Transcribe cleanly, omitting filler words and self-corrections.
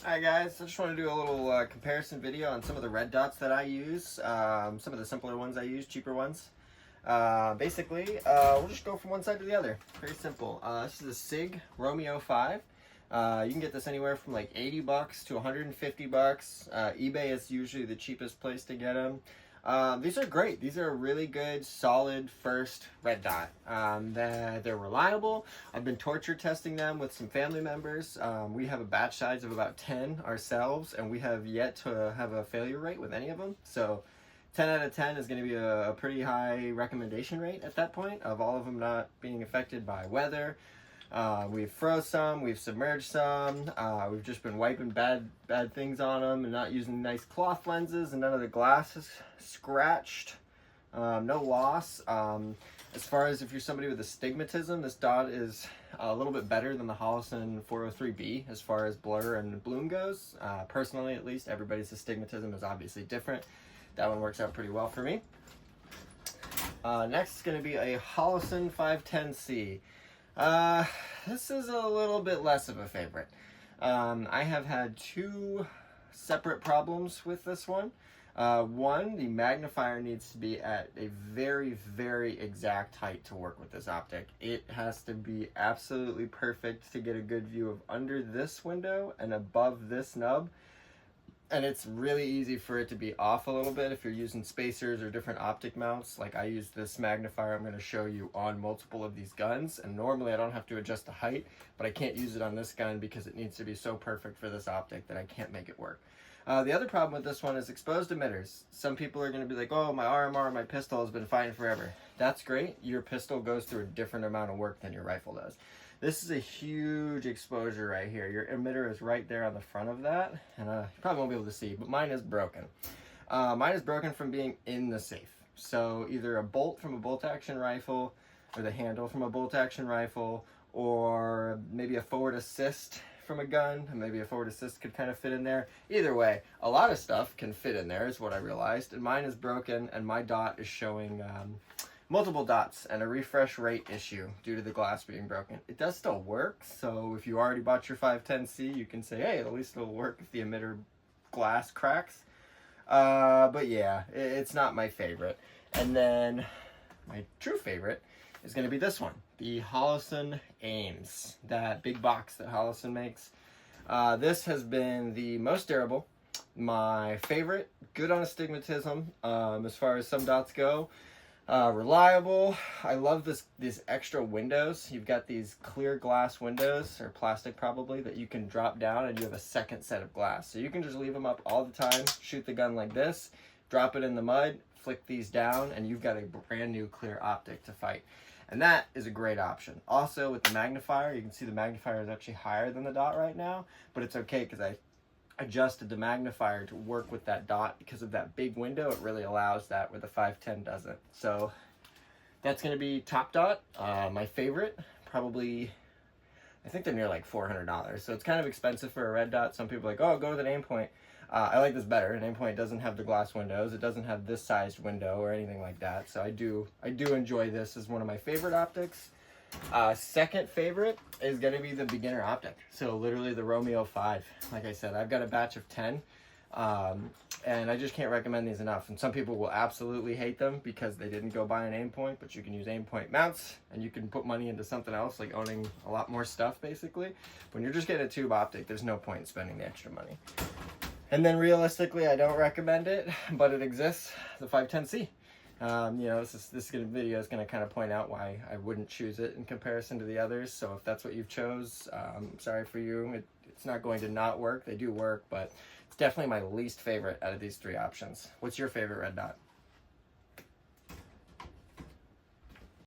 Hi guys, I just want to do a little comparison video on some of the red dots that I use, some of the simpler ones I use, cheaper ones. Basically, we'll just go from one side to the other. Very simple. This is a SIG Romeo 5. You can get this anywhere from like 80 bucks to 150 bucks. eBay is usually the cheapest place to get them. These are great. These are a really good, solid first red dot. They're reliable. I've been torture testing them with some family members. We have a batch size of about 10 ourselves, and we have yet to have a failure rate with any of them. So 10 out of 10 is going to be a pretty high recommendation rate at that point of all of them not being affected by weather. We've froze some, we've submerged some, we've just been wiping bad things on them and not using nice cloth lenses, and none of the glass is scratched, no loss. As far as if you're somebody with astigmatism, this dot is a little bit better than the Holosun 403B as far as blur and bloom goes. Personally, at least, everybody's astigmatism is obviously different. That one works out pretty well for me. Next is going to be a Holosun 510C. This is a little bit less of a favorite. I have had two separate problems with this one. One, the magnifier needs to be at a very, very exact height to work with this optic. It has to be absolutely perfect to get a good view of under this window and above this nub. And it's really easy for it to be off a little bit if you're using spacers or different optic mounts. Like I use this magnifier I'm going to show you on multiple of these guns, and normally I don't have to adjust the height, but I can't use it on this gun because it needs to be so perfect for this optic that I can't make it work. The other problem with this one is exposed emitters. Some people are going to be like, oh, my RMR, my pistol has been fine forever. That's great. Your pistol goes through a different amount of work than your rifle does. This is a huge exposure right here. Your emitter is right there on the front of that, and you probably won't be able to see, but mine is broken. Mine is broken from being in the safe. So either a bolt from a bolt-action rifle, or the handle from a bolt-action rifle, or maybe a forward assist from a gun, and maybe a forward assist could kind of fit in there. Either way, a lot of stuff can fit in there is what I realized, and mine is broken, and my dot is showing multiple dots and a refresh rate issue due to the glass being broken. It does still work, so if you already bought your 510C, you can say, hey, at least it'll work if the emitter glass cracks. But yeah, it's not my favorite. And then my true favorite is going to be this one, the Holosun AEMS, that big box that Holosun makes. This has been the most durable, my favorite, good on astigmatism as far as some dots go. Reliable. I love these extra windows. You've got these clear glass windows, or plastic probably, that you can drop down and you have a second set of glass. So you can just leave them up all the time, shoot the gun like this, drop it in the mud, flick these down, and you've got a brand new clear optic to fight. And that is a great option. Also with the magnifier, you can see the magnifier is actually higher than the dot right now, but it's okay because I adjusted the magnifier to work with that dot because of that big window. It really allows that where the 510 doesn't. So that's going to be top dot, my favorite. Probably, I think they're near like $400, so it's kind of expensive for a red dot. Some people are like, oh, go to the Aimpoint. I like this better. An Aimpoint doesn't have the glass windows. It doesn't have this sized window or anything like that. So I do enjoy this as one of my favorite optics. Second favorite is going to be the beginner optic. So literally the Romeo 5. Like I said, I've got a batch of 10. And I just can't recommend these enough. And some people will absolutely hate them because they didn't go buy an Aimpoint, but you can use Aimpoint mounts and you can put money into something else, like owning a lot more stuff basically. When you're just getting a tube optic, there's no point in spending the extra money. And then realistically, I don't recommend it, but it exists, the 510C. You know, this video is going to kind of point out why I wouldn't choose it in comparison to the others. So if that's what you've chose, sorry for you. It's not going to not work. They do work, but it's definitely my least favorite out of these three options. What's your favorite red dot?